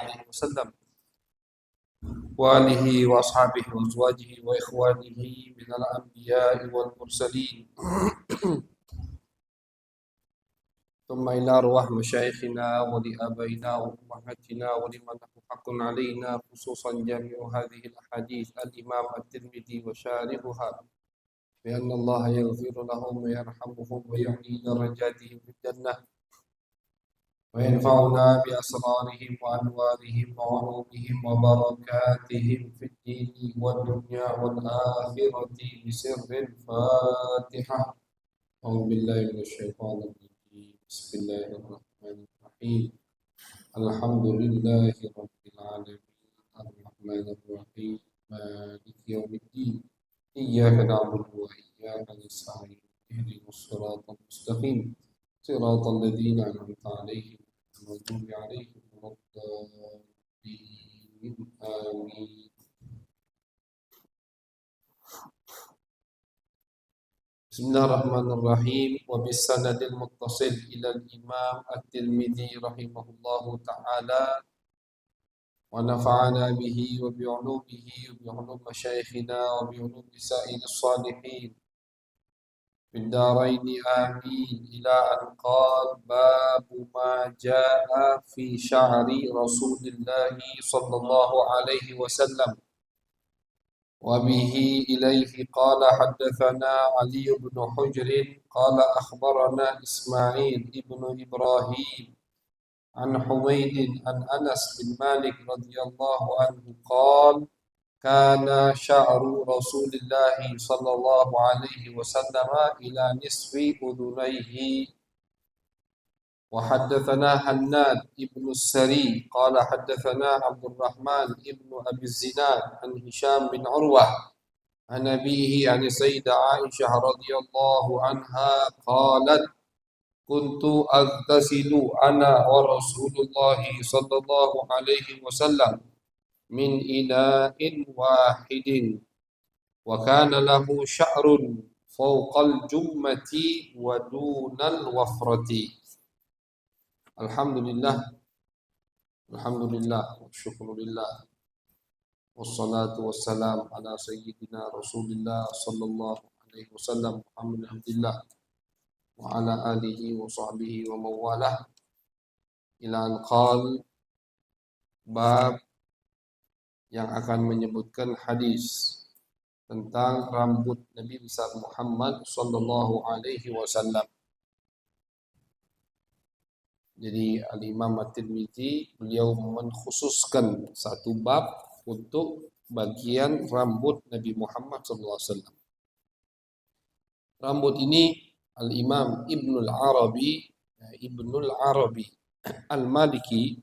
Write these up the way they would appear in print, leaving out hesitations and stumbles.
عليه وسلم وآله وأصحابه وأزواجه وإخوانه من الأنبياء والمرسلين ثم إلى أرواح مشايخنا ولآبائنا وأمهاتنا ولمن له حق علينا خصوصا جامع هذه الأحاديث الإمام الترمذي وشارحها بأن الله يغفر لهم ويرحمهم ويعلي درجاتهم في الجنة وينفعنا بأسرارهم وأنوارهم وعلومهم وبركاتهم في الدين والدنيا والآخرة بسر الفاتحة. أعوذ بالله من الشيطان الرجيم. بسم الله الرحمن الرحيم. الحمد لله رب العالمين الرحمن الرحيم مالك يوم الدين إياك نعبد وإياك نستعين اهدنا الصراط المستقيم صراط الذين أنعمت عليهم المغضوب عليهم ولا الضالين آمين. بسم الله الرحمن الرحيم. وبالسند المتصل إلى الإمام الترمذي رحمه الله تعالى ونفعنا به وبعلومه وبعلوم مشايخنا وبعلوم سائر الصالحين في الدارين آمين. إلى أن قال باب ما جاء في شعر رسول الله صلى الله عليه وسلم وبه إليه قال حدثنا علي بن حجر قال أخبرنا إسماعيل بن إبراهيم عن حميد عن أنس بن مالك رضي الله عنه قال كان شعر رسول الله صلى الله عليه وسلم إلى نصف أذنيه. وحدثنا هناد بن السري قال حدثنا عبد الرحمن بن أبي الزناد عن هشام بن عروة عن أبيه عن السيدة عائشة رضي الله عنها قالت كنت أغتسل أنا ورسول الله صلى الله عليه وسلم من إناء واحد وكان له شعر فوق الجمة ودون الوفرة. Alhamdulillah, alhamdulillah, syukurillah, wassalatu wassalam ala sayyidina Rasulillah sallallahu alaihi wasallam Muhammad Abdillah wa ala alihi wa sahbihi wa mawalah. Ila al-qal bab yang akan menyebutkan hadis tentang rambut Nabi besar Muhammad sallallahu alaihi wasallam. Jadi Al-Imam At-Tirmidzi beliau mengkhususkan satu bab untuk bagian rambut Nabi Muhammad SAW. Rambut ini Al-Imam Ibnul Arabi Al-Maliki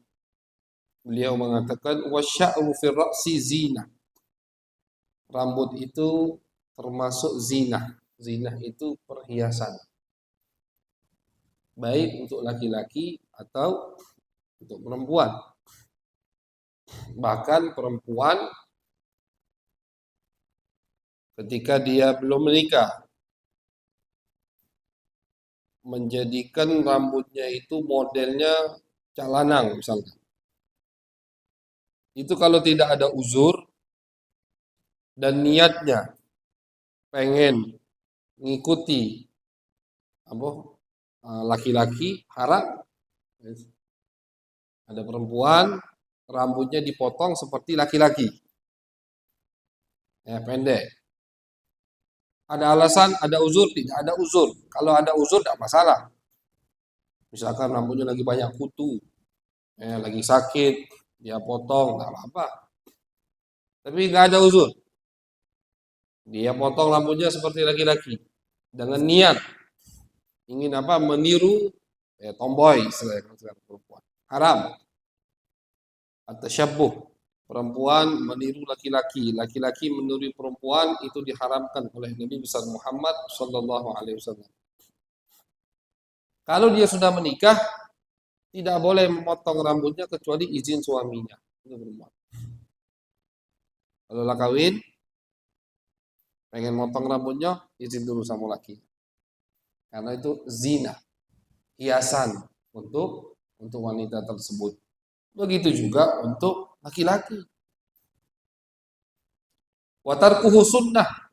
beliau mengatakan wasya'ru fi ra'si zina. Rambut itu termasuk zinah. Zinah itu perhiasan. Baik untuk laki-laki atau untuk perempuan. Bahkan perempuan ketika dia belum menikah menjadikan rambutnya itu modelnya calanang misalnya. Itu kalau tidak ada uzur dan niatnya pengen mengikuti laki-laki haram. Ada perempuan rambutnya dipotong seperti laki-laki, ya pendek. Ada alasan, ada uzur, tidak ada uzur. Kalau ada uzur tidak masalah. Misalkan rambutnya lagi banyak kutu, lagi sakit, dia potong, tidak apa-apa. Tapi nggak ada uzur. Dia potong rambutnya seperti laki-laki dengan niat ingin meniru tomboy selain perempuan. Haram. At-tashabbuh. Perempuan meniru laki-laki, laki-laki meniru perempuan itu diharamkan oleh Nabi besar Muhammad sallallahu alaihi wasallam. Kalau dia sudah menikah, tidak boleh memotong rambutnya kecuali izin suaminya. Itu perempuan. Kalau lah kawin, pengen motong rambutnya, izin dulu sama laki. Karena itu zina, hiasan untuk wanita tersebut. Begitu juga untuk laki-laki. Wa tarkuhu sunnah,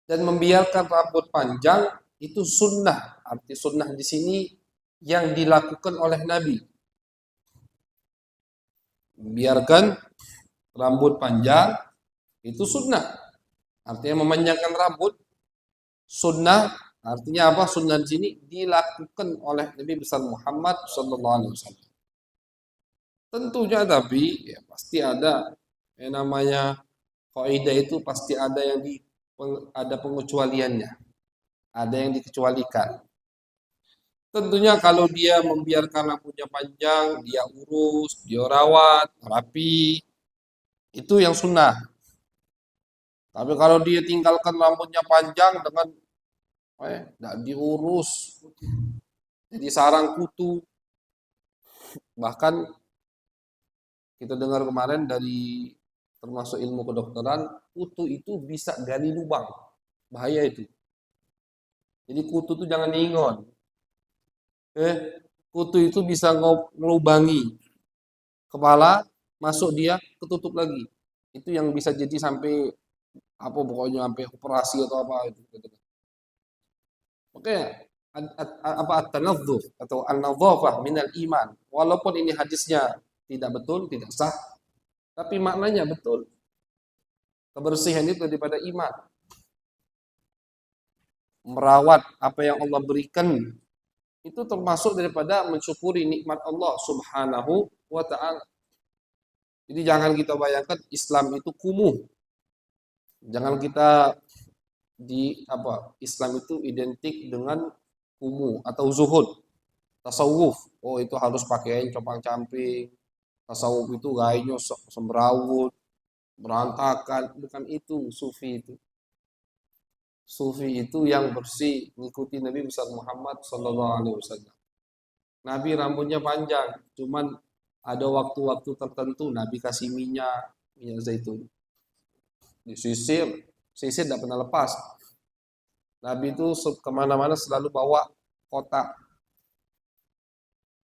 dan membiarkan rambut panjang itu sunnah. Arti sunnah di sini yang dilakukan oleh Nabi. Membiarkan rambut panjang itu sunnah. Artinya memanjangkan rambut sunnah. Artinya apa? Sunnah di sini dilakukan oleh Nabi besar Muhammad sallallahu alaihi wasallam. Tentunya tapi ya pasti ada yang namanya kaidah itu pasti ada yang ada pengecualiannya, ada yang dikecualikan. Tentunya kalau dia membiarkan rambutnya panjang, dia urus, dia rawat, rapi, itu yang sunnah. Tapi kalau dia tinggalkan rambutnya panjang dengan tidak diurus, jadi sarang kutu, bahkan kita dengar kemarin dari termasuk ilmu kedokteran, kutu itu bisa gali lubang. Bahaya itu. Jadi kutu itu jangan ingon. Kutu itu bisa ngelubangi kepala, masuk dia, ketutup lagi. Itu yang bisa jadi sampai apa pokoknya sampai operasi atau apa itu. Oke, apa at-tanadzuf atau an-nadzafah minal iman. Walaupun ini hadisnya tidak betul, tidak sah, tapi maknanya betul. Kebersihan itu daripada iman. Merawat apa yang Allah berikan itu termasuk daripada mensyukuri nikmat Allah Subhanahu wa taala. Jadi jangan kita bayangkan Islam itu kumuh. Jangan kita Islam itu identik dengan kumuh atau zuhud, tasawuf. Oh itu harus pakaian compang-camping. Tasawuf itu gayanya semrawut, berantakan, bukan itu sufi itu. Sufi itu yang bersih, mengikuti Nabi besar Muhammad sallallahu alaihi wasallam. Nabi rambutnya panjang, cuman ada waktu-waktu tertentu Nabi kasih minyak zaitun. Disisir, sisir tidak pernah lepas. Nabi itu kemana-mana selalu bawa kotak.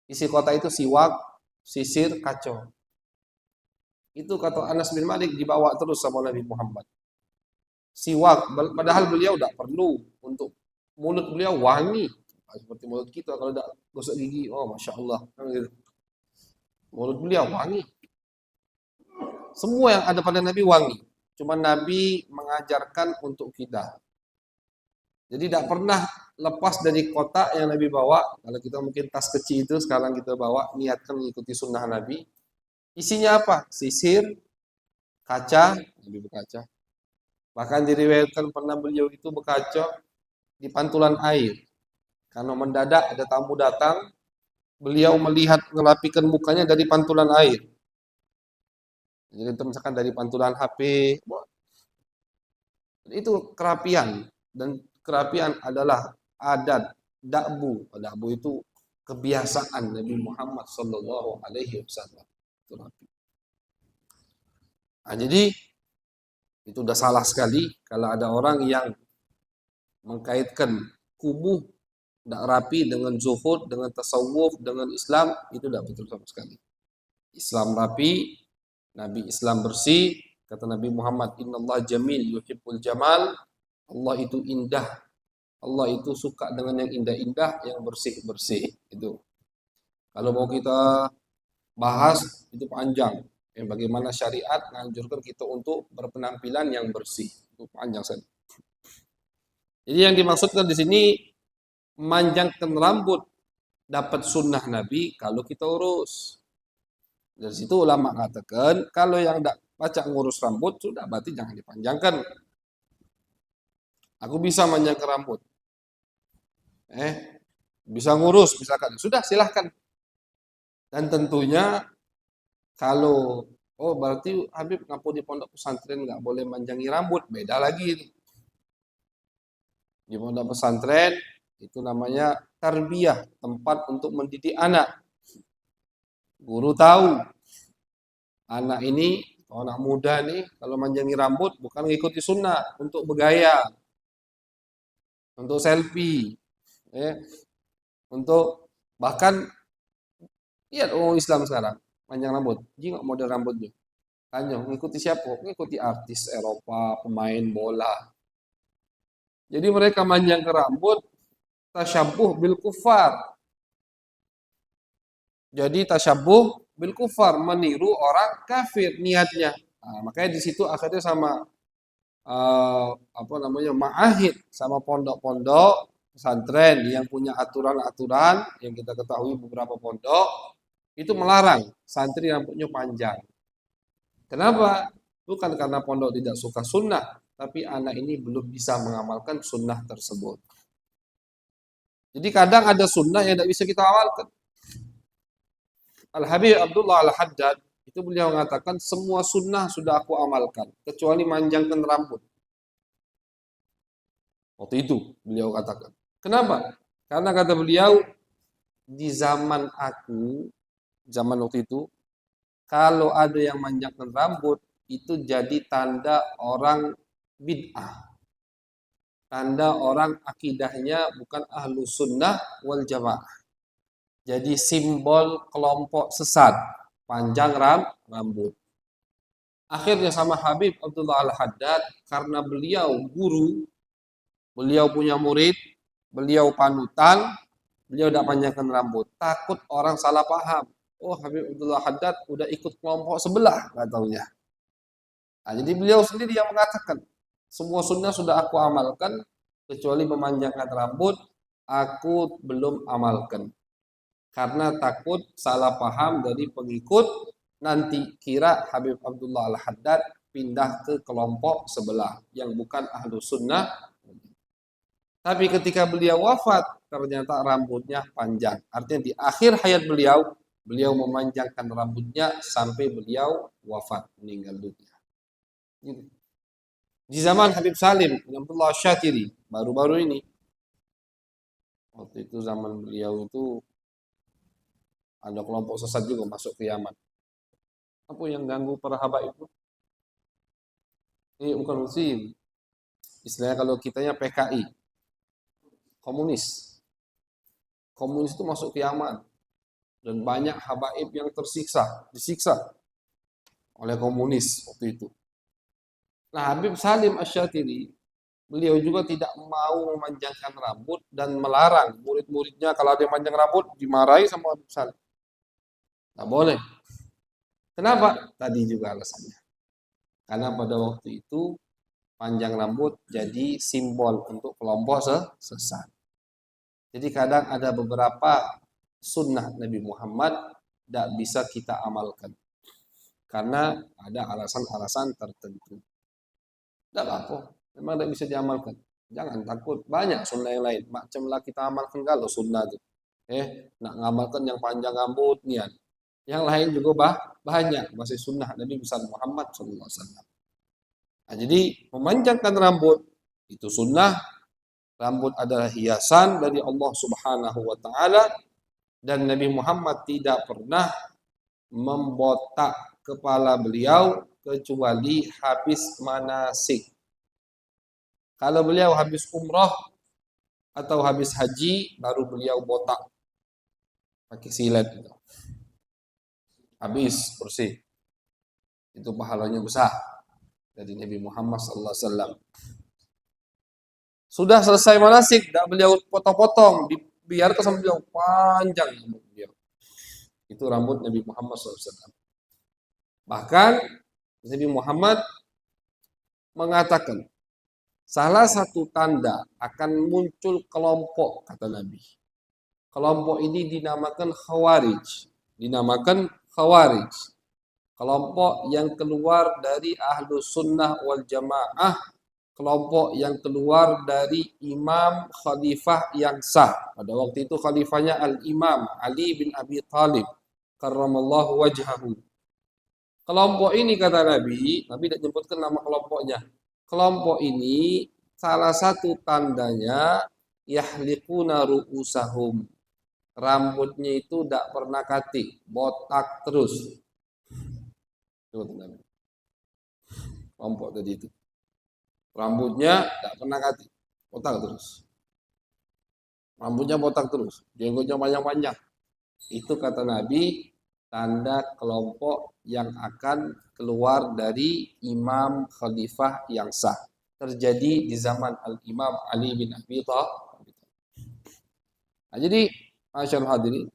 Isi kotak itu siwak, sisir, kacau. Itu kata Anas bin Malik dibawa terus sama Nabi Muhammad. Siwak, padahal beliau tidak perlu untuk mulut beliau wangi. Seperti mulut kita kalau tidak gosok gigi, oh masya Allah. Mulut beliau wangi. Semua yang ada pada Nabi wangi. Cuma Nabi mengajarkan untuk kita. Jadi tidak pernah lepas dari kotak yang Nabi bawa. Kalau kita mungkin tas kecil itu sekarang kita bawa, niatkan mengikuti sunnah Nabi. Isinya apa? Sisir, kaca, Nabi berkaca. Bahkan diriwayatkan pernah beliau itu berkaca di pantulan air. Karena mendadak ada tamu datang, beliau melihat ngelapikan mukanya dari pantulan air. Jadi misalkan dari pantulan HP. Itu kerapian, dan kerapian adalah adat dakbu. Dakbu itu kebiasaan Nabi Muhammad sallallahu alaihi wasallam. Nah, jadi itu udah salah sekali kalau ada orang yang mengkaitkan kumuh tidak rapi dengan zuhud, dengan tasawuf, dengan Islam, itu tidak betul sama sekali. Islam rapi, Nabi Islam bersih, kata Nabi Muhammad, Innallaha jamil yuhibbul jamal. Allah itu indah. Allah itu suka dengan yang indah-indah, yang bersih-bersih. Itu. Kalau mau kita bahas, itu panjang. Yang bagaimana syariat menganjurkan kita untuk berpenampilan yang bersih. Itu panjang saja. Jadi yang dimaksudkan di sini memanjangkan rambut dapat sunnah Nabi kalau kita urus. Dari situ ulama katakan kalau yang tidak baca ngurus rambut sudah berarti jangan dipanjangkan. Aku bisa manjangkan rambut. Bisa ngurus misalkan. Sudah silahkan. Dan tentunya kalau berarti Habib ngapu di pondok pesantren nggak boleh manjangi rambut, beda lagi. Di pondok pesantren itu namanya tarbiyah, tempat untuk mendidik anak. Guru tahu anak ini, anak muda nih kalau manjangi rambut bukan mengikuti sunnah, untuk bergaya, untuk selfie, untuk bahkan lihat orang Islam sekarang. panjang rambut. Ji nggak model rambutnya. Tanya, mengikuti siapa? Mengikuti artis Eropa, pemain bola. Jadi mereka manjangkan rambut, tasyabuh bil kufar. Jadi tasyabuh bil kufar, meniru orang kafir niatnya. Nah, makanya di situ akhirnya sama apa namanya ma'ahid sama pondok-pondok pesantren yang punya aturan-aturan yang kita ketahui beberapa pondok itu melarang santri rambutnya panjang. Kenapa? Bukan karena pondok tidak suka sunnah, tapi anak ini belum bisa mengamalkan sunnah tersebut. Jadi kadang ada sunnah yang tidak bisa kita amalkan. Al-Habib Abdullah Al-Haddad itu beliau mengatakan semua sunnah sudah aku amalkan kecuali manjangkan rambut. Waktu itu beliau katakan. Kenapa? Karena kata beliau di zaman aku, zaman waktu itu, kalau ada yang manjangkan rambut itu jadi tanda orang bid'ah. Tanda orang akidahnya bukan ahlu sunnah wal jamaah. Jadi simbol kelompok sesat, panjang rambut. Akhirnya sama Habib Abdullah Al-Haddad, karena beliau guru, beliau punya murid, beliau panutan, beliau tidak panjangkan rambut. Takut orang salah paham. Oh, Habib Abdullah Haddad udah ikut kelompok sebelah, katanya. Nah, jadi beliau sendiri yang mengatakan, semua sunnah sudah aku amalkan, kecuali memanjangkan rambut, aku belum amalkan. Karena takut salah paham dari pengikut, nanti kira Habib Abdullah Al-Haddad pindah ke kelompok sebelah, yang bukan ahlu sunnah. Tapi ketika beliau wafat, ternyata rambutnya panjang. Artinya di akhir hayat beliau, beliau memanjangkan rambutnya sampai beliau wafat, meninggal dunia. Di zaman Habib Salim, Abdullah Syatiri, baru-baru ini, waktu itu zaman beliau itu, ada kelompok sesat juga masuk ke Yaman. Apa yang ganggu para habaib itu? Ini bukan muslim. Istilahnya kalau kitanya PKI, komunis. Komunis itu masuk ke Yaman. Dan banyak habaib yang disiksa oleh komunis waktu itu. Nah, Habib Salim Asy-Syatiri, beliau juga tidak mau memanjangkan rambut dan melarang murid-muridnya kalau ada yang panjang rambut dimarahi sama Habib Salim. Tidak boleh. Kenapa? Tadi juga alasannya. Karena pada waktu itu panjang rambut jadi simbol untuk kelompok sesat. Jadi kadang ada beberapa sunnah Nabi Muhammad tidak bisa kita amalkan. Karena ada alasan-alasan tertentu. Tidak apa, memang tidak bisa diamalkan. Jangan takut, banyak sunnah yang lain. Macamlah kita amalkan kalau sunnah itu. Nak ngamalkan yang panjang rambut niat. Yang lain juga banyak masih sunnah Nabi besar Muhammad SAW. Nah, jadi memanjangkan rambut itu sunnah. Rambut adalah hiasan dari Allah Subhanahu wa taala dan Nabi Muhammad tidak pernah membotak kepala beliau kecuali habis manasik. Kalau beliau habis umrah atau habis haji baru beliau botak pakai silet itu. Habis bersih. Itu pahalanya besar dari Nabi Muhammad SAW. Sudah selesai manasik, tidak beliau potong-potong, dibiarkan sampai beliau panjang rambut beliau. Itu rambut Nabi Muhammad SAW. Bahkan Nabi Muhammad mengatakan, salah satu tanda akan muncul kelompok, kata Nabi. Kelompok ini dinamakan Khawarij. Kelompok yang keluar dari ahlu sunnah wal jamaah, kelompok yang keluar dari imam khalifah yang sah. Pada waktu itu khalifahnya al-imam Ali bin Abi Thalib karramallahu wajhahu. Kelompok ini kata Nabi tidak menyebutkan nama kelompoknya. Kelompok ini salah satu tandanya yahliquna ru'usahum. Rambutnya itu tidak pernah katik, botak terus. Kelompok tadi itu. Rambutnya tidak pernah katik, botak terus. Rambutnya botak terus, jenggotnya panjang-panjang. Itu kata Nabi tanda kelompok yang akan keluar dari imam khalifah yang sah. Terjadi di zaman Al-Imam Ali bin Abi Thalib. Nah, jadi masyaallah hadirin,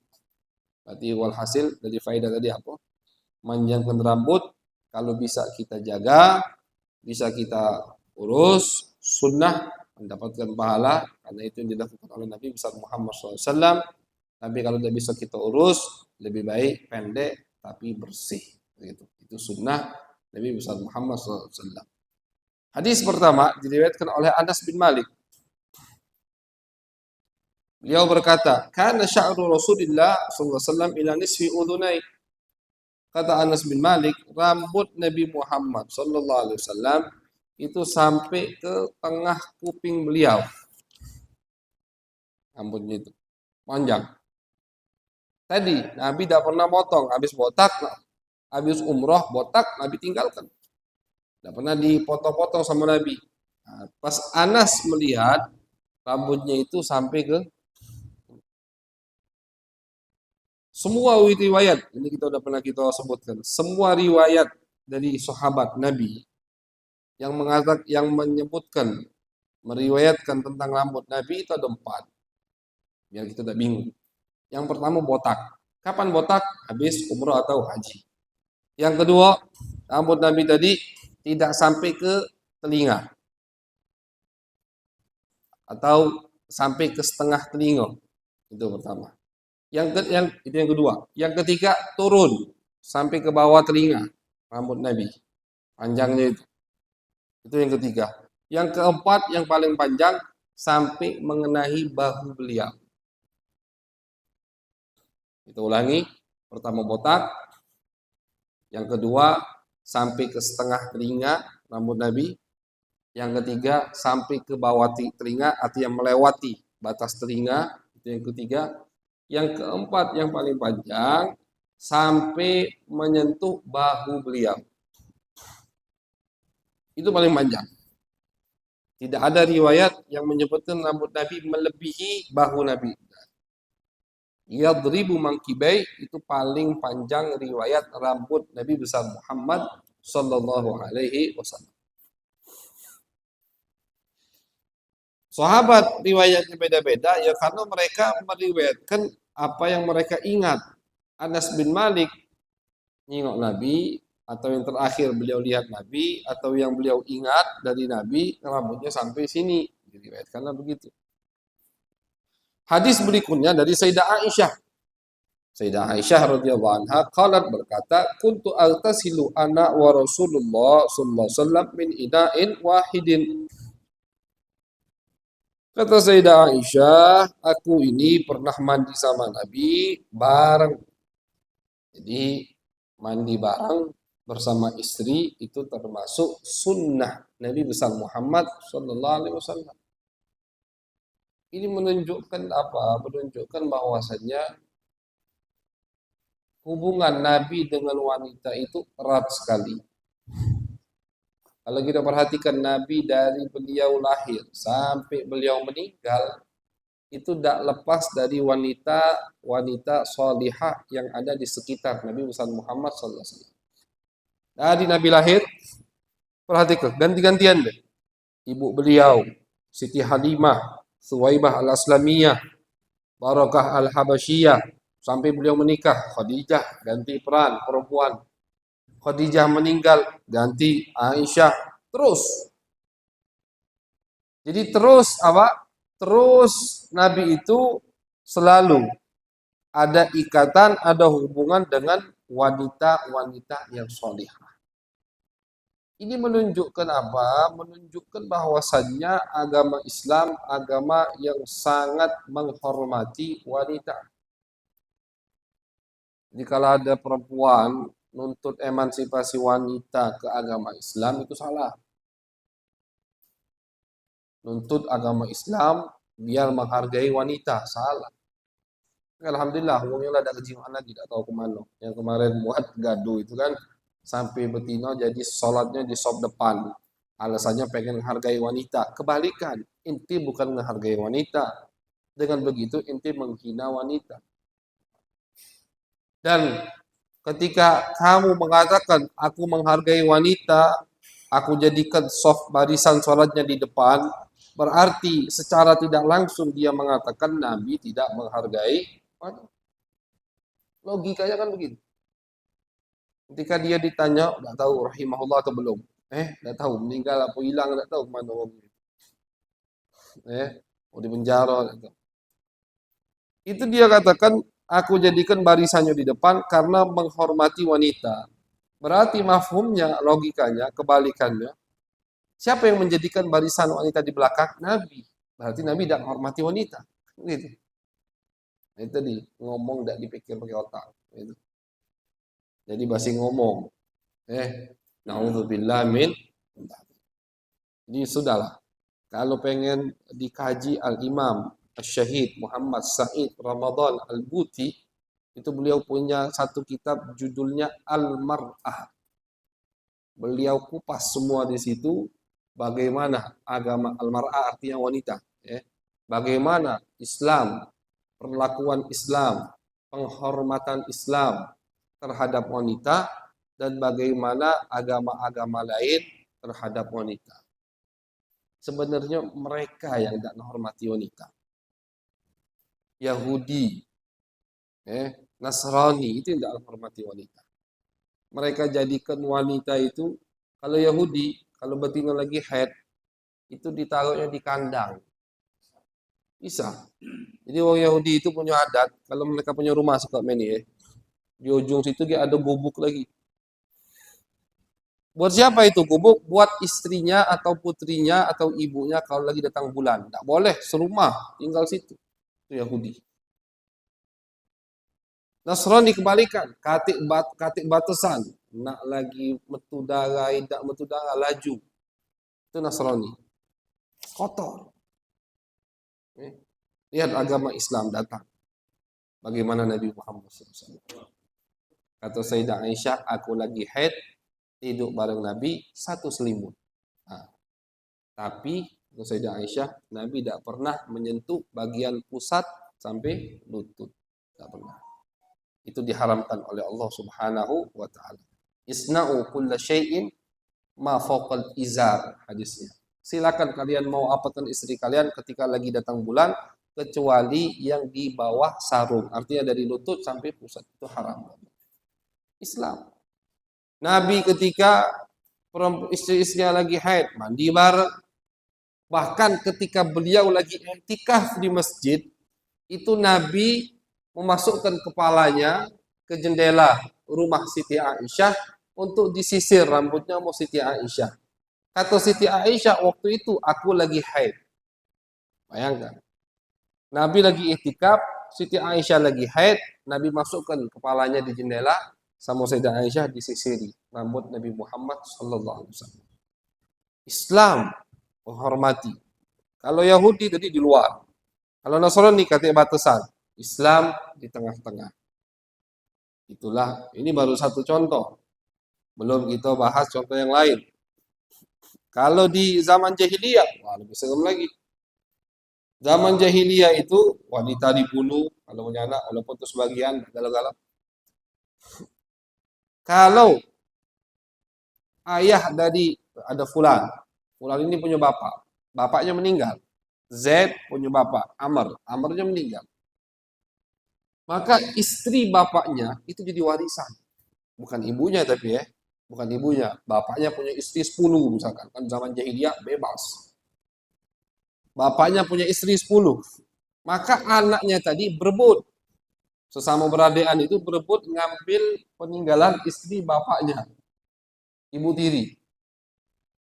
berarti walhasil dari faedah tadi apa? Manjangkan rambut kalau bisa kita jaga, bisa kita urus, sunnah mendapatkan pahala karena itu yang dilakukan oleh Nabi besar Muhammad SAW. Tapi kalau tidak bisa kita urus, lebih baik pendek tapi bersih. Gitu. Itu sunnah Nabi besar Muhammad SAW. Hadis pertama diriwayatkan oleh Anas bin Malik. Beliau berkata, "Kana sya'ru Rasulillah sallallahu alaihi wasallam ila nisfi udhunai." Kata Anas bin Malik, rambut Nabi Muhammad sallallahu alaihi wasallam itu sampai ke tengah kuping beliau. Rambutnya itu panjang. Tadi Nabi tidak pernah potong, habis botak, habis umroh botak, Nabi tinggalkan. Tidak pernah dipotong-potong sama Nabi. Nah, pas Anas melihat rambutnya itu sampai ke semua riwayat, ini kita udah pernah kita sebutkan, semua riwayat dari sahabat Nabi yang mengatakan, yang menyebutkan, meriwayatkan tentang rambut Nabi itu ada 4. Biar kita tidak bingung. Yang pertama botak. Kapan botak? Habis umrah atau haji. Yang kedua, rambut Nabi tadi tidak sampai ke telinga atau sampai ke setengah telinga. Itu pertama. Itu yang kedua. Yang ketiga, turun sampai ke bawah telinga rambut Nabi. Panjangnya itu. Itu yang ketiga. Yang keempat, yang paling panjang sampai mengenai bahu beliau. Kita ulangi. Pertama botak. Yang kedua, sampai ke setengah telinga rambut Nabi. Yang ketiga, sampai ke bawah telinga, artinya melewati batas telinga. Itu yang ketiga. Yang keempat, yang paling panjang, sampai menyentuh bahu beliau. Itu paling panjang. Tidak ada riwayat yang menyebutkan rambut Nabi melebihi bahu Nabi. Yadribu mangkibai, itu paling panjang riwayat rambut Nabi besar Muhammad sallallahu alaihi wasallam. Sahabat riwayatnya beda-beda ya karena mereka meriwayatkan apa yang mereka ingat. Anas bin Malik nengok Nabi, atau yang terakhir beliau lihat Nabi, atau yang beliau ingat dari Nabi, rambutnya sampai sini. Diriwayatkanlah begitu. Hadis berikutnya dari Sayyidah Aisyah. Sayyidah Aisyah radhiyallahu anha qalat, berkata, "Kuntu aghtasilu ana wa Rasulullah sallallahu alaihi wasallam min ina'in wahidin." Kata Sayyidah Aisyah, aku ini pernah mandi sama Nabi bareng. Jadi mandi bareng bersama istri itu termasuk sunnah Nabi besar Muhammad sallallahu alaihi wasallam. Ini menunjukkan apa? Menunjukkan bahwasanya hubungan Nabi dengan wanita itu erat sekali. Kalau kita perhatikan Nabi dari beliau lahir sampai beliau meninggal, itu tidak lepas dari wanita salihah yang ada di sekitar Nabi besar Muhammad sallallahu alaihi wasallam. Dari Nabi lahir, perhatikan ganti-gantian deh. Ibu beliau, Siti Halimah, Suwaibah al-Aslamiyah, Barakah al-Habasyiyah, sampai beliau menikah, Khadijah ganti peran perempuan. Khadijah meninggal, ganti Aisyah, terus. Jadi terus apa? Terus Nabi itu selalu ada ikatan, ada hubungan dengan wanita-wanita yang solihah. Ini menunjukkan apa? Menunjukkan bahwasannya agama Islam agama yang sangat menghormati wanita. Jadi kalau ada perempuan nuntut emansipasi wanita ke agama Islam itu salah. Nuntut agama Islam biar menghargai wanita, salah. Alhamdulillah, umumnya ada kejiwaan lagi, tidak tahu kemana. Yang kemarin buat gaduh itu kan, sampai betina jadi sholatnya di sop depan. Alasannya pengen menghargai wanita. Kebalikan, inti bukan menghargai wanita. Dengan begitu inti menghina wanita. Dan Ketika kamu mengatakan aku menghargai wanita, aku jadikan soft barisan sholatnya di depan, berarti secara tidak langsung dia mengatakan Nabi tidak menghargai wanita. Logikanya kan begitu. Ketika dia ditanya, tidak tahu rahimahullah atau belum. Tidak tahu, meninggal apa hilang, tidak tahu kemana orang itu. Mau di penjara, tidak tahu. Itu dia katakan, aku jadikan barisannya di depan karena menghormati wanita. Berarti mafhumnya, logikanya, kebalikannya. Siapa yang menjadikan barisan wanita di belakang? Nabi. Berarti Nabi tidak menghormati wanita. Gitu. Itu tadi, ngomong tidak dipikir pakai otak. Gitu. Jadi basi ngomong. Na'udzubillah min. Jadi sudahlah. Kalau pengen dikaji Al-Imam Syahid Muhammad Said Ramadan Al-Buti, itu beliau punya satu kitab judulnya Al-Mar'ah. Beliau kupas semua di situ bagaimana agama Al-Mar'ah artinya wanita. Bagaimana Islam, perlakuan Islam, penghormatan Islam terhadap wanita, dan bagaimana agama-agama lain terhadap wanita. Sebenarnya mereka yang tidak menghormati wanita. Yahudi, Nasrani itu tidak menghormati wanita. Mereka jadikan wanita itu, kalau Yahudi, kalau betina lagi haid, itu ditaruhnya di kandang. Bisa. Jadi orang Yahudi itu punya adat, kalau mereka punya rumah suka main di ujung situ dia ada gubuk lagi. Buat siapa itu gubuk? Buat istrinya atau putrinya atau ibunya kalau lagi datang bulan. Tidak boleh serumah tinggal situ. Itu Yahudi. Nasrani kebalikan, katik batasan. Nak lagi metu darah, tidak metu darah, laju. Itu Nasrani. Kotor. Lihat agama Islam datang. Bagaimana Nabi Muhammad SAW. Kata Sayyidah Aisyah, aku lagi haid, tidur bareng Nabi, satu selimut. Nah, tapi, kata Sayyidah Aisyah, Nabi tidak pernah menyentuh bagian pusat sampai lutut. Tidak pernah. Itu diharamkan oleh Allah Subhanahu wa ta'ala. Isna'u kulla syai'in ma fawqal izar, hadisnya. Silakan kalian mau apakan istri kalian ketika lagi datang bulan, kecuali yang di bawah sarung. Artinya dari lutut sampai pusat. Itu haram. Islam. Nabi ketika istri-istrinya lagi haid, mandi bareng. Bahkan ketika beliau lagi i'tikaf di masjid, itu Nabi memasukkan kepalanya ke jendela rumah Siti Aisyah untuk disisir rambutnya mau Siti Aisyah. Kata Siti Aisyah waktu itu aku lagi haid. Bayangkan. Nabi lagi i'tikaf, Siti Aisyah lagi haid, Nabi masukkan kepalanya di jendela, sama Sayyidah Aisyah disisiri rambut Nabi Muhammad sallallahu alaihi wasallam. Islam menghormati. Kalau Yahudi tadi di luar. Kalau Nasrani katanya batasan. Islam di tengah-tengah. Itulah, ini baru satu contoh. Belum kita bahas contoh yang lain. Kalau di zaman jahiliyah, wah lebih serem lagi. Zaman jahiliyah itu wanita dibunuh kalau punya anak, walaupun itu sebagian galau-galau. Kalau ayah dari ada fulan ini punya bapak, bapaknya meninggal. Z punya bapak, Amarnya meninggal. Maka istri bapaknya itu jadi warisan. Bukan ibunya tapi bukan ibunya. Bapaknya punya istri 10 misalkan. Kan zaman jahiliyah bebas. Bapaknya punya istri 10. Maka anaknya tadi berebut. Sesama beradean itu berebut ngambil peninggalan istri bapaknya. Ibu tiri.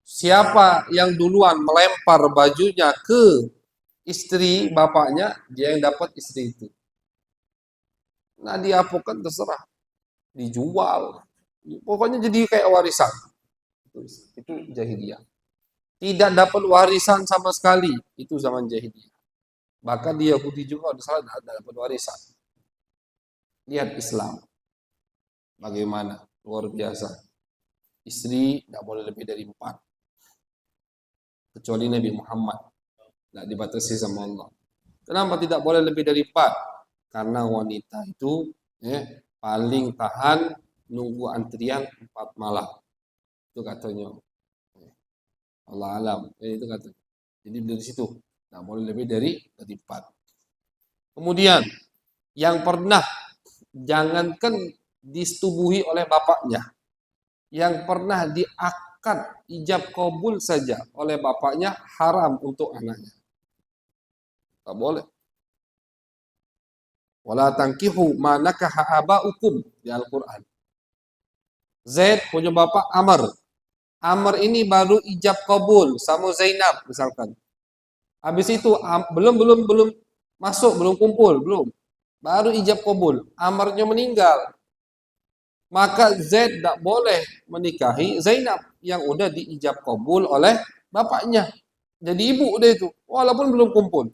Siapa yang duluan melempar bajunya ke istri bapaknya, dia yang dapat istri itu. Nah diapakan terserah. Dijual. Pokoknya jadi kayak warisan. Itu jahiliyah. Tidak dapat warisan sama sekali. Itu zaman jahiliyah. Bahkan di Yahudi juga tidak dapat warisan. Lihat Islam. Bagaimana? Luar biasa. Istri tidak boleh lebih dari 4. Kecuali Nabi Muhammad. Tidak dibatasi sama Allah. Kenapa tidak boleh lebih dari 4? Karena wanita itu paling tahan nunggu antrian 4 malam. Itu katanya. Allah alam. Itu kata. Jadi dari situ. Nggak boleh lebih dari 4. Kemudian yang pernah jangankan disetubuhi oleh bapaknya, yang pernah diakad ijab kabul saja oleh bapaknya haram untuk anaknya. Tak boleh. Wala tankihu ma nakaha abaukum di Al-Qur'an. Zaid punya bapak Amr. Amr ini baru ijab kabul sama Zainab misalkan. Habis itu belum masuk, belum kumpul, belum. Baru ijab kabul. Amrnya meninggal. Maka Zaid tidak boleh menikahi Zainab yang udah diijab kabul oleh bapaknya. Jadi ibu dia itu, walaupun belum kumpul.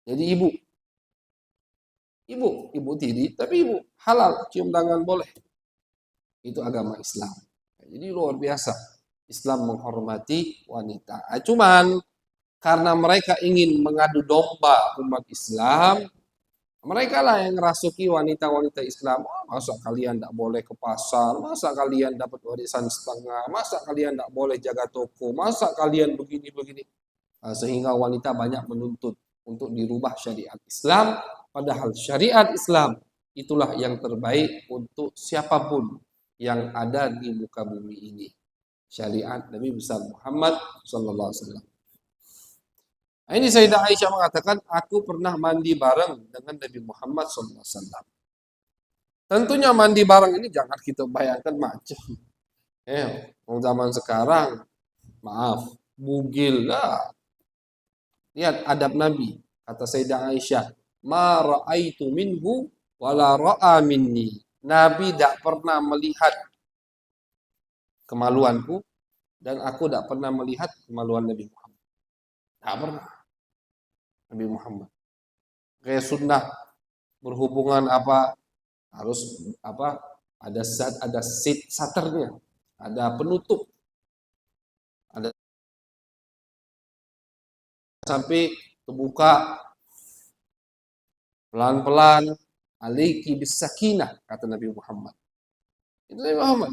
Jadi ibu tiri, tapi ibu halal, cium tangan boleh. Itu agama Islam. Jadi luar biasa. Islam menghormati wanita. Cuman karena mereka ingin mengadu domba umat Islam, mereka lah yang ngerasuki wanita-wanita Islam. Oh, masa kalian tidak boleh ke pasar? Masa kalian dapat warisan setengah? Masa kalian tidak boleh jaga toko? Masa kalian begini-begini? Sehingga wanita banyak menuntut untuk dirubah syariat Islam. Padahal syariat Islam itulah yang terbaik untuk siapapun yang ada di muka bumi ini. Syariat Nabi besar Muhammad sallallahu alaihi wasallam. Nah, ini Sayyidah Aisyah mengatakan, aku pernah mandi bareng dengan Nabi Muhammad SAW. Tentunya mandi bareng ini jangan kita bayangkan macam. Zaman sekarang, maaf, bugil lah. Lihat adab Nabi, kata Sayyidah Aisyah, ma ra'aitu minhu wala ra'a minni. Nabi tidak pernah melihat kemaluanku dan aku tidak pernah melihat kemaluan Nabi Muhammad. Tidak pernah. Nabi Muhammad. Kayak sunnah berhubungan apa harus apa ada saternya, ada penutup, ada sampai terbuka pelan-pelan, alaiki bisakinah kata Nabi Muhammad. Itu Nabi Muhammad.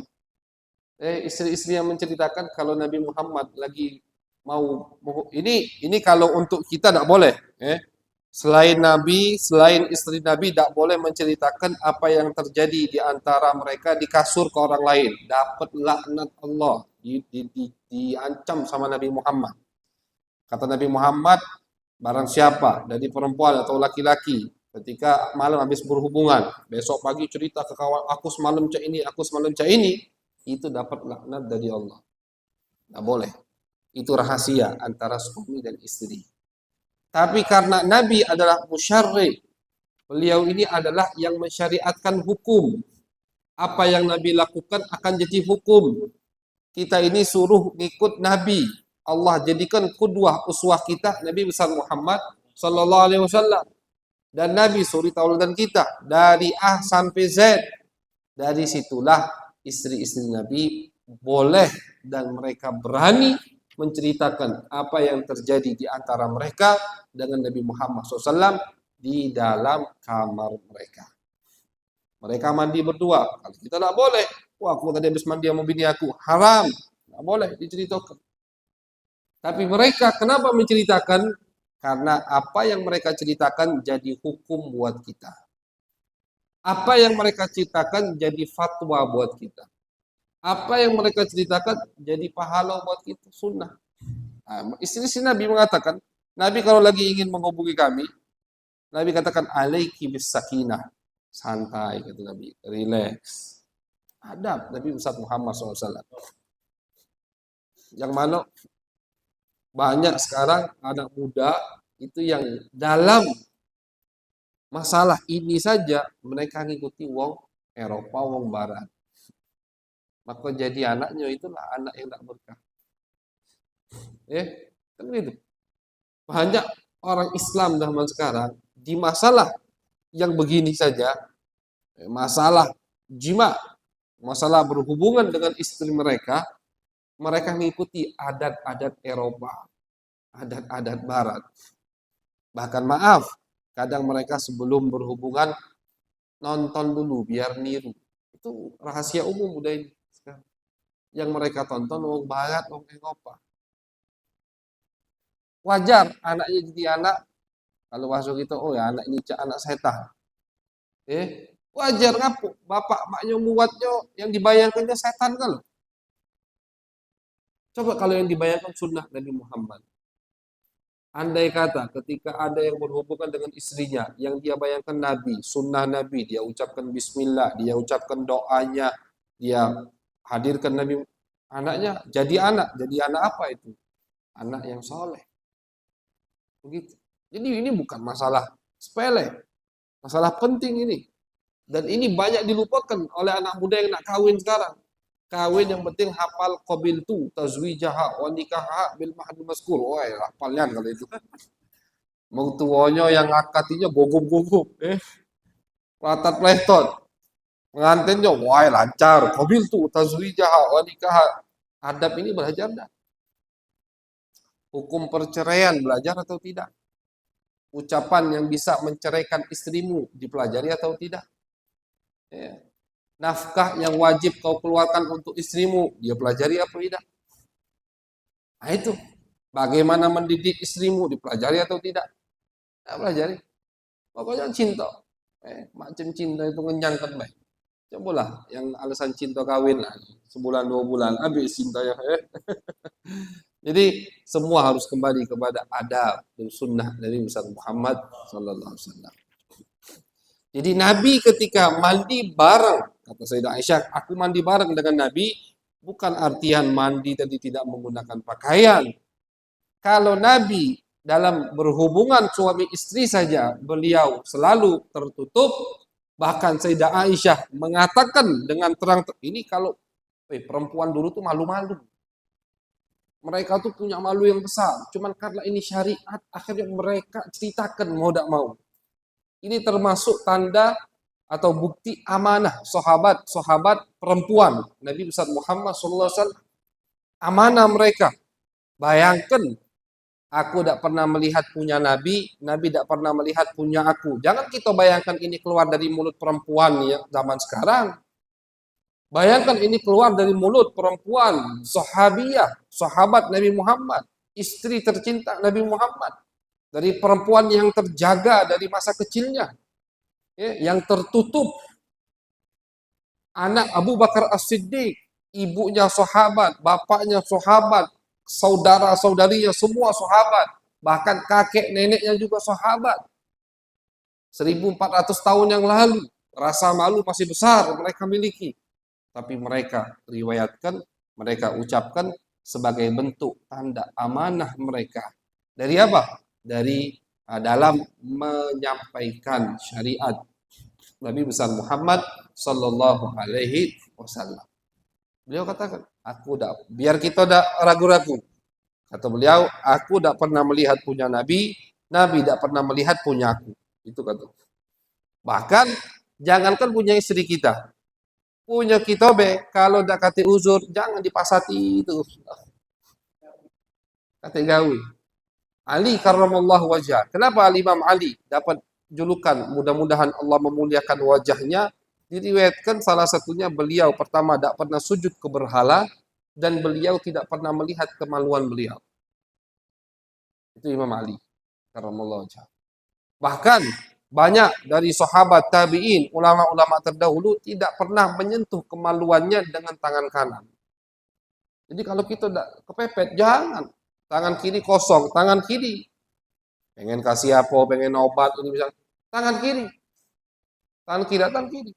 Istri-istri yang menceritakan kalau Nabi Muhammad lagi mau ini kalau untuk kita tidak boleh. Selain Nabi, selain istri Nabi tidak boleh menceritakan apa yang terjadi di antara mereka di kasur ke orang lain. Dapat laknat Allah, diancam sama Nabi Muhammad. Kata Nabi Muhammad, barang siapa dari perempuan atau laki-laki ketika malam habis berhubungan, besok pagi cerita ke kawan, aku semalam cak ini, itu dapat laknat dari Allah. Tidak boleh. Itu rahasia antara suami dan istri. Tapi karena Nabi adalah musyarri, beliau ini adalah yang mensyariatkan hukum. Apa yang Nabi lakukan akan jadi hukum. Kita ini suruh ngikut Nabi. Allah jadikan qudwah uswah kita Nabi besar Muhammad sallallahu alaihi wasallam. Dan Nabi suri tauladan kita dari A sampai Z. Dari situlah istri-istri Nabi boleh dan mereka berani menceritakan apa yang terjadi di antara mereka dengan Nabi Muhammad SAW di dalam kamar mereka. Mereka mandi berdua. Kalau kita tidak boleh. Wah, aku tadi habis mandi sama bini aku. Haram. Tidak boleh diceritakan. Tapi mereka kenapa menceritakan? Karena apa yang mereka ceritakan jadi hukum buat kita. Apa yang mereka ceritakan jadi fatwa buat kita. Apa yang mereka ceritakan jadi pahala buat kita, sunnah. Nah, istri Nabi mengatakan, Nabi kalau lagi ingin menghubungi kami, Nabi katakan alaiki bis sakinah, santai kata Nabi, relax. Adab Nabi Ustaz Muhammad SAW. Yang mana banyak sekarang anak muda itu yang dalam masalah ini saja mereka ngikuti wong Eropa, wong Barat. Maka jadi anaknya itulah anak yang tak berkah. Kan gitu. Banyak orang Islam zaman sekarang di masalah yang begini saja, masalah jima, masalah berhubungan dengan istri mereka, mereka mengikuti adat-adat Eropa, adat-adat Barat. Bahkan maaf, kadang mereka sebelum berhubungan nonton dulu biar niru. Itu rahasia umum udah ini sekarang. Yang mereka tonton wong barat, wong Eropa. Wajar anaknya jadi anak kalau masuk itu, oh ya anak ini anak setan. Wajar ngapu bapak maknya muatnya yang dibayangkannya setan kan. Coba kalau yang dibayangkan sunnah Nabi Muhammad. Andai kata ketika ada yang berhubungan dengan istrinya, yang dia bayangkan Nabi, sunnah Nabi, dia ucapkan Bismillah, dia ucapkan doanya, dia hadirkan Nabi, anaknya jadi anak apa itu? Anak yang soleh. Begitu. Jadi ini bukan masalah sepele, masalah penting ini. Dan ini banyak dilupakan oleh anak muda yang nak kawin sekarang. Kawin yang penting hafal qabil tu tazwijaha wa nikaha bil mahdul maskur. Wah, hafalnya kalau itu. Mau tuanya yang akatinya gugup-gugup, latat pletot. Pengantinnya, wah lancar. Qabil tu tazwijaha wa nikaha. Adab ini belajar dah. Hukum perceraian belajar atau tidak? Ucapan yang bisa menceraikan istrimu dipelajari atau tidak? Ya. Nafkah yang wajib kau keluarkan untuk istrimu, dia pelajari apa tidak? Nah itu, bagaimana mendidik istrimu, dipelajari atau tidak? Tidak pelajari. Pokoknya cinta. Macam cinta itu ngenyangkan baik. Cobalah yang alasan cinta kawin lah. Sebulan 2 bulan, habis cinta ya. Jadi semua harus kembali kepada adab dan sunnah dari Muhammad sallallahu alaihi wasallam. Jadi Nabi ketika mandi bareng, kata Sayyidah Aisyah, aku mandi bareng dengan Nabi, bukan artian mandi tadi tidak menggunakan pakaian. Kalau Nabi dalam berhubungan suami istri saja, beliau selalu tertutup, bahkan Sayyidah Aisyah mengatakan dengan terang, ini kalau perempuan dulu tuh malu-malu. Mereka tuh punya malu yang besar, cuman karena ini syariat, akhirnya mereka ceritakan mau tidak mau. Ini termasuk tanda atau bukti amanah sahabat perempuan Nabi besar Muhammad SAW. Amanah mereka. Bayangkan, aku tidak pernah melihat punya Nabi tidak pernah melihat punya aku. Jangan kita bayangkan ini keluar dari mulut perempuan ya zaman sekarang. Bayangkan ini keluar dari mulut perempuan sahabiyah, sahabat Nabi Muhammad, istri tercinta Nabi Muhammad. Dari perempuan yang terjaga dari masa kecilnya, yang tertutup. Anak Abu Bakar As-Siddiq, ibunya sahabat, bapaknya sahabat, saudara-saudarinya semua sahabat, bahkan kakek neneknya juga sahabat. 1400 tahun yang lalu, rasa malu masih besar mereka miliki. Tapi mereka riwayatkan, mereka ucapkan sebagai bentuk tanda amanah mereka. Dari apa? Dari dalam menyampaikan syariat Nabi besar Muhammad sallallahu alaihi wasallam. Beliau katakan, biar kita tidak ragu-ragu. Kata beliau, aku tidak pernah melihat punya Nabi tidak pernah melihat punya aku. Itu kata. Bahkan jangankan punya istri kita, punya kita kalau tidak kata uzur, jangan dipasati itu. Kata gawi. Ali karramallahu wajah. Kenapa Imam Ali dapat julukan mudah-mudahan Allah memuliakan wajahnya? Diriwayatkan salah satunya beliau pertama tidak pernah sujud ke berhala dan beliau tidak pernah melihat kemaluan beliau. Itu Imam Ali karramallahu wajah. Bahkan banyak dari sahabat tabi'in, ulama-ulama terdahulu tidak pernah menyentuh kemaluannya dengan tangan kanan. Jadi kalau kita tidak kepepet, jangan. Tangan kiri kosong, tangan kiri. Pengen kasih apa, pengen obat, ini bisa. Tangan kiri. Tangan kiri, tangan kiri.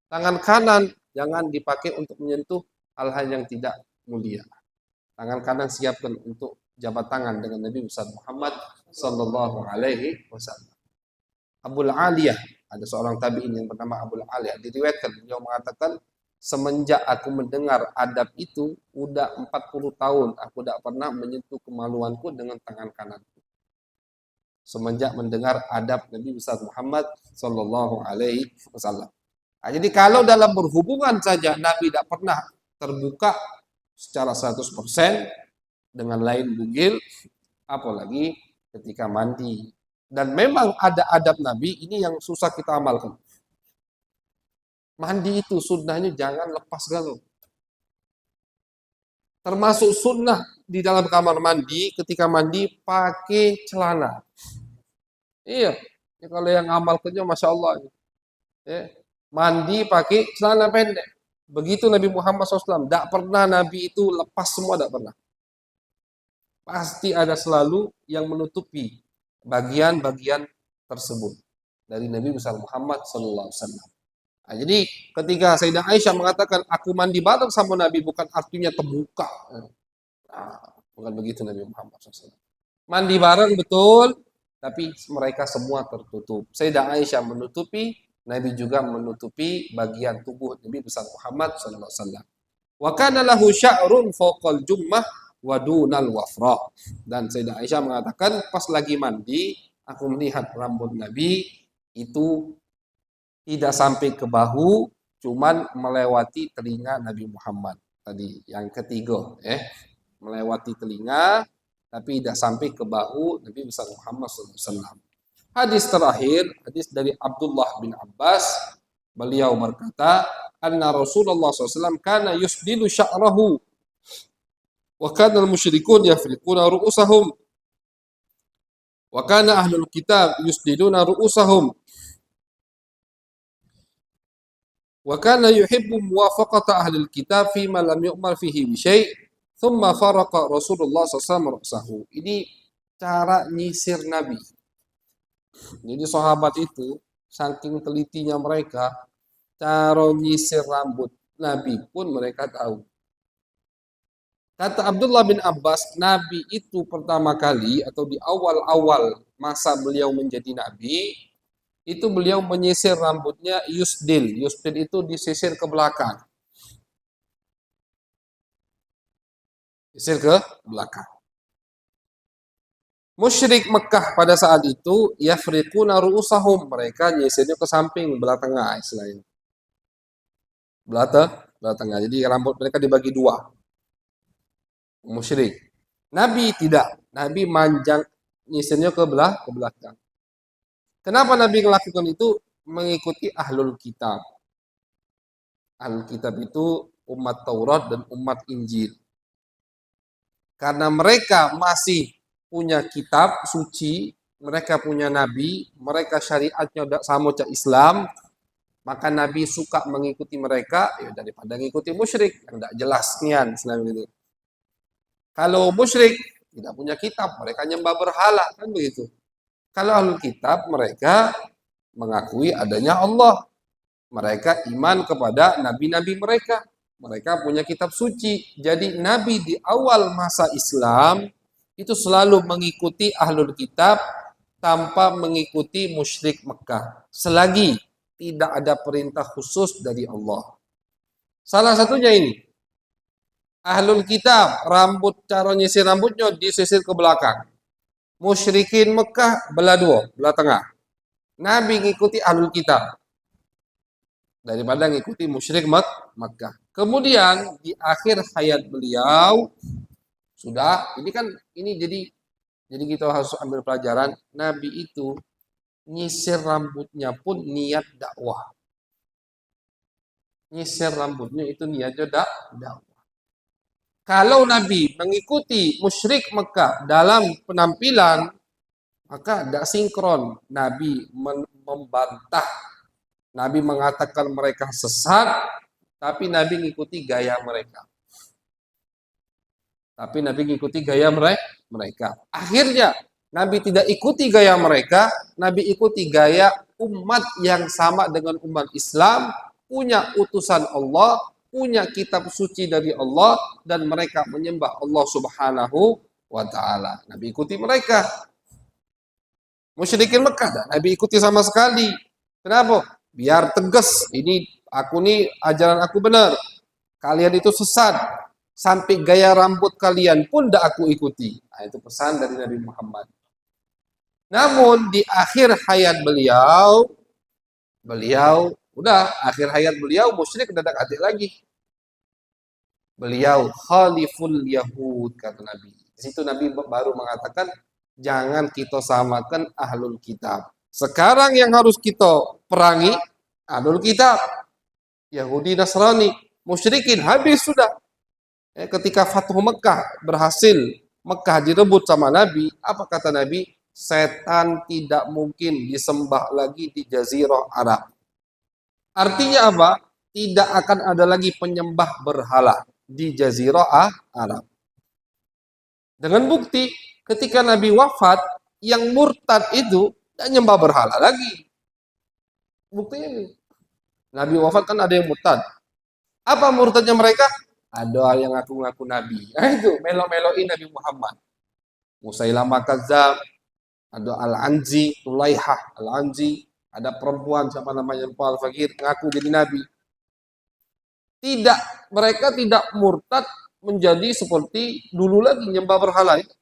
Tangan kanan, jangan dipakai untuk menyentuh hal-hal yang tidak mulia. Tangan kanan siapkan untuk jabat tangan dengan Nabi Muhammad sallallahu alaihi wasallam. Abul Aliyah, ada seorang tabi'in yang bernama Abul Aliyah, diriwayatkan beliau mengatakan, semenjak aku mendengar adab itu, udah 40 tahun aku tidak pernah menyentuh kemaluanku dengan tangan kananku. Semenjak mendengar adab Nabi besar Muhammad sallallahu alaihi wasallam. Nah, jadi kalau dalam berhubungan saja Nabi tidak pernah terbuka secara 100% dengan lain bugil, apalagi ketika mandi. Dan memang ada adab Nabi ini yang susah kita amalkan. Mandi itu sunnahnya jangan lepas galau. Termasuk sunnah di dalam kamar mandi, ketika mandi pakai celana. Iya, ya, kalau yang amal kerja Masya Allah. Ya. Mandi pakai celana pendek. Begitu Nabi Muhammad SAW. Tidak pernah Nabi itu lepas semua, tidak pernah. Pasti ada selalu yang menutupi bagian-bagian tersebut dari Nabi besar Muhammad SAW. Nah, jadi ketika Sayyidah Aisyah mengatakan aku mandi bareng sama Nabi bukan artinya terbuka. Nah, bukan begitu Nabi Muhammad SAW. Mandi bareng betul, tapi mereka semua tertutup. Sayyidah Aisyah menutupi, Nabi juga menutupi bagian tubuh Nabi besar Muhammad SAW. Wa kana lahu sya'run fawqal jummah wa dunal wafra. Dan Sayyidah Aisyah mengatakan pas lagi mandi, aku melihat rambut Nabi itu tidak sampai ke bahu, cuman melewati telinga Nabi Muhammad. Tadi yang ketiga, melewati telinga, tapi tidak sampai ke bahu Nabi besar Muhammad SAW. Hadis terakhir, hadis dari Abdullah bin Abbas, beliau berkata, anna Rasulullah SAW kana yusdilu sya'rahu wa kana al-musyrikun yafriquna ru'usahum wa kana ahlul kitab yusdiluna ru'usahum wa kana yuhibbu muwafaqata ahlil kitab fima lam yu'mar fihi bi syai' thumma faraqa Rasulullah SAW ra'sahu. Ini cara nyisir Nabi. Jadi sahabat itu saking telitinya mereka, cara nyisir rambut Nabi pun mereka tahu. Kata Abdullah bin Abbas, Nabi itu pertama kali atau di awal-awal masa beliau menjadi Nabi, itu beliau menyisir rambutnya yusdil. Yusdil itu disisir ke belakang. Sisir ke belakang. Musyrik Mekah pada saat itu yafriquna ru'usahum, mereka nyisirnya ke samping, belah tengah istilahnya. Belah tengah. Jadi rambut mereka dibagi dua. Musyrik. Nabi tidak. Nabi manjang nyisirnya ke belakang. Kenapa Nabi melakukan itu? Mengikuti ahlul kitab. Ahlul kitab itu umat Taurat dan umat Injil. Karena mereka masih punya kitab suci, mereka punya nabi, mereka syariatnya sama cak Islam, maka Nabi suka mengikuti mereka ya daripada mengikuti musyrik yang tidak jelas nian itu. Kalau musyrik tidak punya kitab, mereka nyembah berhala kan begitu. Kalau ahlul kitab mereka mengakui adanya Allah. Mereka iman kepada nabi-nabi mereka. Mereka punya kitab suci. Jadi Nabi di awal masa Islam itu selalu mengikuti ahlul kitab tanpa mengikuti musyrik Mekah. Selagi tidak ada perintah khusus dari Allah. Salah satunya ini. Ahlul kitab, cara nyisir rambutnya disisir ke belakang. Musyrikin Mekah belah dua, belah tengah. Nabi ngikuti ahlul kitab daripada ngikuti musyrik Mekah. Kemudian di akhir hayat beliau sudah ini jadi kita harus ambil pelajaran Nabi itu nyisir rambutnya pun niat dakwah. Nyisir rambutnya itu niatnya dakwah. Kalau Nabi mengikuti musyrik Mekah dalam penampilan, maka tidak sinkron. Nabi membantah. Nabi mengatakan mereka sesat, tapi Nabi mengikuti gaya mereka. Akhirnya, Nabi tidak ikuti gaya mereka, Nabi ikuti gaya umat yang sama dengan umat Islam, punya utusan Allah, punya kitab suci dari Allah, dan mereka menyembah Allah Subhanahu wa Ta'ala. Nabi ikuti mereka. Musyrikin Mekah, Nabi ikuti sama sekali. Kenapa? Biar tegas, ini ajaran aku benar. Kalian itu sesat. Sampai gaya rambut kalian pun tidak aku ikuti. Nah, itu pesan dari Nabi Muhammad. Namun di akhir hayat beliau akhir hayat beliau musyrik dadak adik lagi. Beliau khaliful Yahud kata Nabi. Di situ Nabi baru mengatakan jangan kita samakan ahlul kitab. Sekarang yang harus kita perangi ahlul kitab. Yahudi, Nasrani, musyrikin, habis sudah. Ketika Fathu Mekah berhasil, Mekah direbut sama Nabi, apa kata Nabi? Setan tidak mungkin disembah lagi di Jazirah Arab. Artinya apa? Tidak akan ada lagi penyembah berhala di Jazirah Arab. Dengan bukti, ketika Nabi wafat, yang murtad itu tidak nyembah berhala lagi. Buktinya ini. Nabi wafat kan ada yang murtad. Apa murtadnya mereka? Ada yang ngaku-ngaku Nabi. Nah itu, melo-meloin Nabi Muhammad. Musailamah Kadzdzab, ada Al-Anzi, Tulaihah Al-Anzi, ada perempuan siapa namanya Al-Fakir ngaku jadi Nabi. Tidak, mereka tidak murtad menjadi seperti dulu lagi nyembah berhala itu.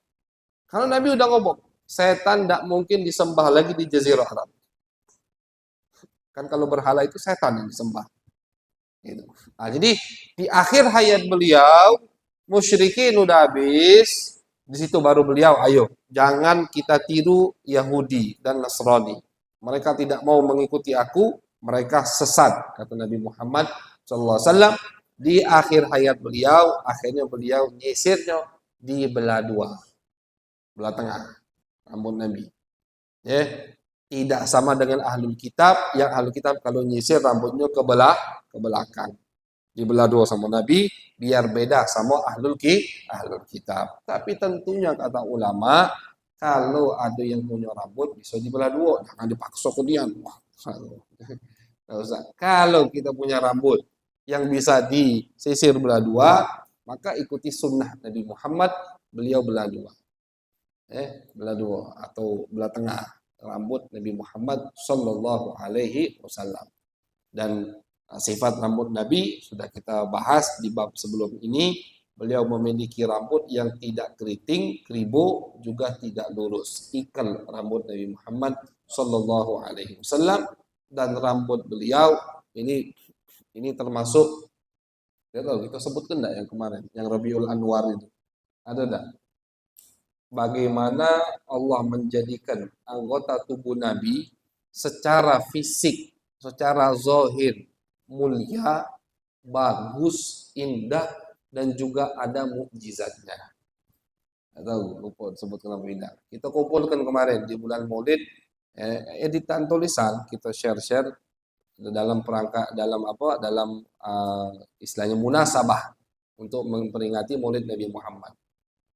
Karena Nabi udah ngomong, setan tidak mungkin disembah lagi di Jazirah Arab. Kan kalau berhala itu setan yang disembah. Gitu. Nah, jadi di akhir hayat beliau, musyrikin udah habis, di situ baru beliau, ayo, jangan kita tiru Yahudi dan Nasrani. Mereka tidak mau mengikuti aku, mereka sesat, kata Nabi Muhammad SAW. Di akhir hayat beliau, akhirnya beliau nyisirnya di belah dua, belah tengah, rambut Nabi. Ya, tidak sama dengan ahlul kitab, yang ahlul kitab kalau nyisir rambutnya ke belakang. Di belah dua sama Nabi, biar beda sama ahlul kitab. Tapi tentunya kata ulama, kalau ada yang punya rambut bisa dibelah dua, jangan dipaksa kemudian. Nggak usah. Kalau kita punya rambut yang bisa disisir belah dua, maka ikuti sunnah Nabi Muhammad, beliau belah dua. Belah dua atau belah tengah rambut Nabi Muhammad Sallallahu Alaihi Wasallam. Dan sifat rambut Nabi sudah kita bahas di bab sebelum ini. Beliau memiliki rambut yang tidak keriting, keribu, juga tidak lurus. Ikal rambut Nabi Muhammad Sallallahu Alaihi Wasallam. Dan rambut beliau ini termasuk, kita sebutkan enggak yang kemarin, yang Rabiul Anwar itu, ada enggak? Bagaimana Allah menjadikan anggota tubuh Nabi secara fisik, secara zahir mulia, bagus, indah, dan juga ada mukjizatnya. Atau lupa sebutkan apa tidak. Kita kumpulkan kemarin di bulan Maulid, editan tulisan kita share dalam perangkat dalam istilahnya munasabah untuk memperingati Maulid Nabi Muhammad.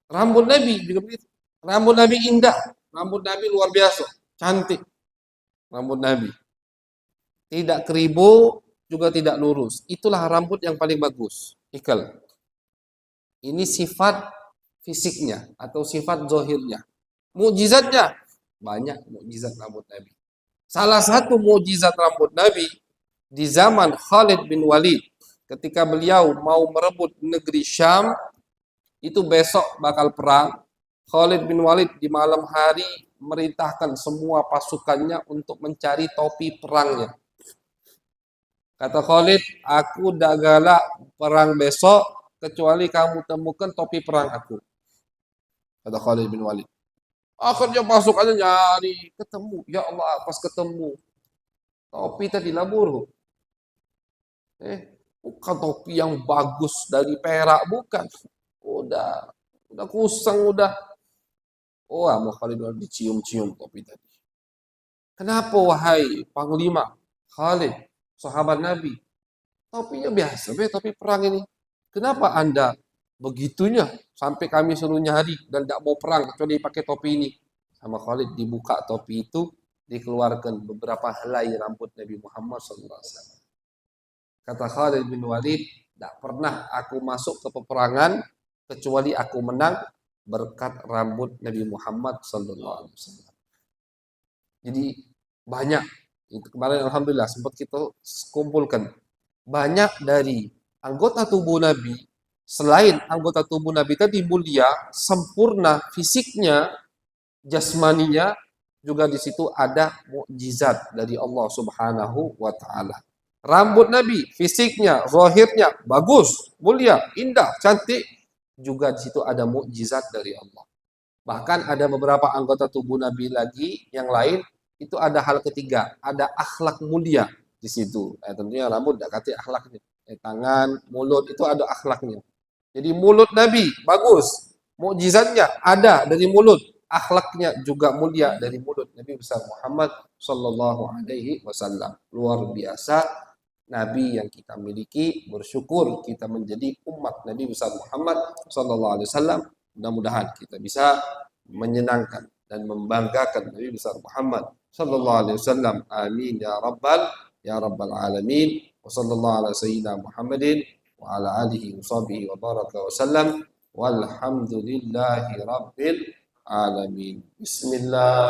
Rambut Nabi juga begitu. Rambut Nabi indah, rambut Nabi luar biasa, cantik. Rambut Nabi tidak keribu, juga tidak lurus. Itulah rambut yang paling bagus. Ikal. Ini sifat fisiknya atau sifat zahirnya. Mukjizatnya banyak, mukjizat rambut Nabi. Salah satu mukjizat rambut Nabi di zaman Khalid bin Walid, ketika beliau mau merebut negeri Syam, itu besok bakal perang. Khalid bin Walid di malam hari merintahkan semua pasukannya untuk mencari topi perangnya. Kata Khalid, aku dah galak perang besok kecuali kamu temukan topi perang aku. Kata Khalid bin Walid. Akhirnya pasukannya nyari, ketemu. Ya Allah, pas ketemu topi tadi labur. Bukan topi yang bagus dari perak, bukan. Udah kusang, udah. Oh, mau Khalid bin Walid dicium-cium topi tadi. Kenapa wahai Panglima Khalid, sahabat Nabi? Topinya biasa, topi perang ini. Kenapa Anda begitunya sampai kami suruh nyari dan tidak mau perang kecuali pakai topi ini? Sama Khalid dibuka topi itu, dikeluarkan beberapa helai rambut Nabi Muhammad SAW. Kata Khalid bin Walid, tidak pernah aku masuk ke peperangan kecuali aku menang berkat rambut Nabi Muhammad SAW. Jadi banyak. Itu kemarin alhamdulillah sempat kita kumpulkan. Banyak dari anggota tubuh Nabi, selain anggota tubuh Nabi tadi mulia, sempurna fisiknya, jasmaninya, juga di situ ada mukjizat dari Allah Subhanahu wa taala. Rambut Nabi, fisiknya, zahirnya bagus, mulia, indah, cantik, juga di situ ada mukjizat dari Allah. Bahkan ada beberapa anggota tubuh Nabi lagi yang lain, itu ada hal ketiga, ada akhlak mulia. di situ. Tentunya rambut tidak kata akhlaknya. Tangan, mulut itu ada akhlaknya. Jadi mulut Nabi bagus, mukjizatnya ada dari mulut, akhlaknya juga mulia dari mulut Nabi besar Muhammad Sallallahu Alaihi Wasallam. Luar biasa Nabi yang kita miliki, bersyukur kita menjadi umat Nabi besar Muhammad Sallallahu Alaihi Wasallam. Mudah-mudahan kita bisa menyenangkan dan membanggakan Nabi besar Muhammad Sallallahu Alaihi Wasallam. Amin ya rabbal alamin. Wa sallallahu ala sayyidina Muhammadin wa ala alihi wa sahbihi wa baraka wa sallam. Walhamdulillahi rabbil alamin. Bismillah.